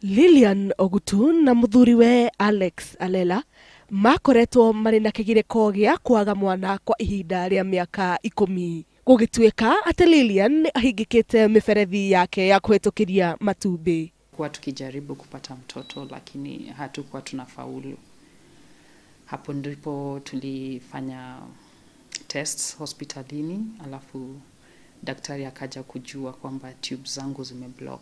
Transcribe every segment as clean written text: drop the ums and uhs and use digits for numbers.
Lilian Ogutu na muthuriwe Alex Alela makoretwo mari na kigireko gia kwaga mwana kwa ihinda ria miaka 10 gugituika ati Lilian ahingikite miferethi yake ya kuhitukiria matumbi. Kwa tukijaribu kupata mtoto lakini hatukuwa tunafaulu. Hapo ndipo tulifanya tests hospitalini, alafu daktari akaja kujua kwamba tubes zangu zimeblock.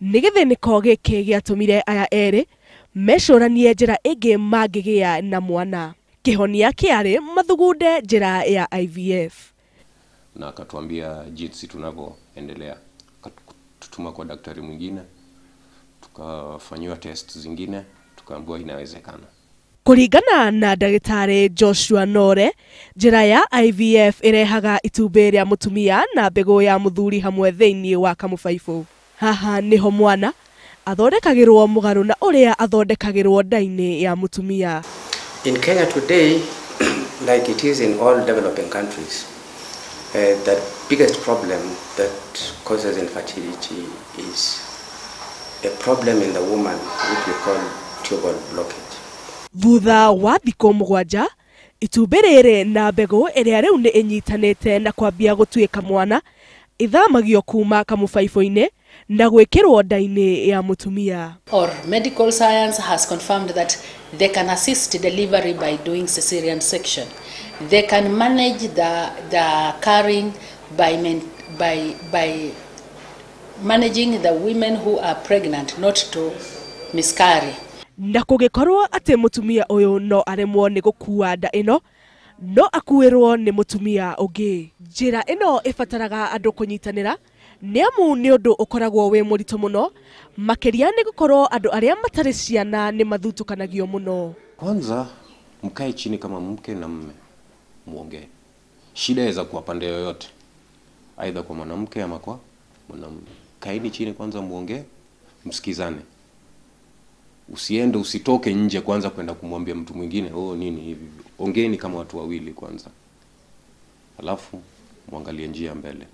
Nigithiniko giki giatumire aya eri mecuranie njira ingi mangigia na mwana. Kihonia kiari mathugunde njira ya IVF. Na akatuambia jinsi tunavyoendelea. Tutuma kwa daktari mwingine, tukafanywa test zingine, tukaambiwa inawezekana. Kuringana na ndagitari Joshua Nore, njira ya IVF irehaga itumbi ria mutumia na mbegu ya muthuri hamwe thiini wa kamufaifu. Haha niho mwana athondekagirwo mugaru na uria athondekagirwo ndaini ya mutumia. In Kenya today, like it is in all developing countries, the biggest problem that causes infertility is a problem in the woman, which we call tubal blockage. Thutha wa thikũ 7, itumbi riri na mbegu iria riu ni inyitanite na kwambia gutuika mwana ithamagio kuma kamufaifu-ini na gwikirwo ndaini ya mutumia. Or medical science has confirmed that they can assist delivery by doing cesarean section. They can manage the carrying by managing the women who are pregnant not to miscarry. Na kugikorwo ati mutumia uyu no aremwo ni gukua nda ino, no akuirwo ni mutumia ungi. Njira ino ifataraga andu kunyitanira niamu ni undu ukoragwo we murito muno, makiria ni gukorwo andu aria matari ciana ni mathutukanagio muno. Kwanza mkae chini kama mke na mume, muongee. Shida inaweza kuwa pande yoyote, aidha kwa mwanamke ama kwa mwanamume. Kaeni chini kwanza, muongee, msikizane. Usiende, usitoke nje kwanza kwenda kumwambia mtu mwingine nini hivi. Ongeeni kama watu wawili kwanza, alafu muangalie njia mbele.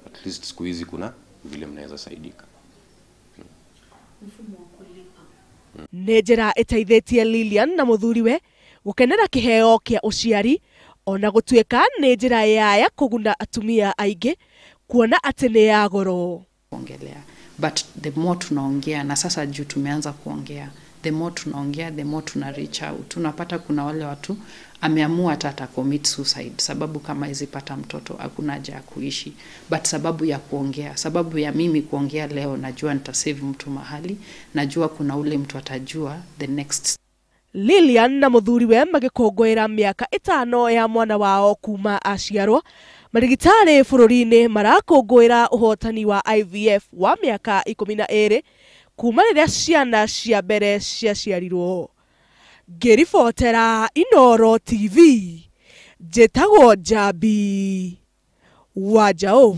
At least siku hizi kuna vile mnaweza saidika. Nĩ njĩra ĩteithĩtie Lilian na muthuriwe gukenera kiheo kia uciari, ona gũtuĩka nĩ njĩra ya kũguna atumia aingĩ kuona atĩ nĩ ya goro. Kuongelea, but the more tunaongea, na sasa juu tumeanza kuongea, the more tunaongea, the more tuna reach out. Tunapata kuna wale watu ameamua hata commit suicide sababu kama izipata mtoto hakuna haja ya kuishi, but sababu ya kuongea, sababu ya mimi kuongea leo, najua nitasave mtu mahali, najua kuna ule mtu atajua the next. Lilian na muthuriwe magikongwira miaka 5 ya mwana wao kuma aciarwo. Marigitari bururi-ini marakongwira uhotani wa IVF wa miaka 12 kuma riria ciana cia mbere ciaciarirwo. Ngiribotera Inooro TV, njĩtagwo Njambi Wanjaũ.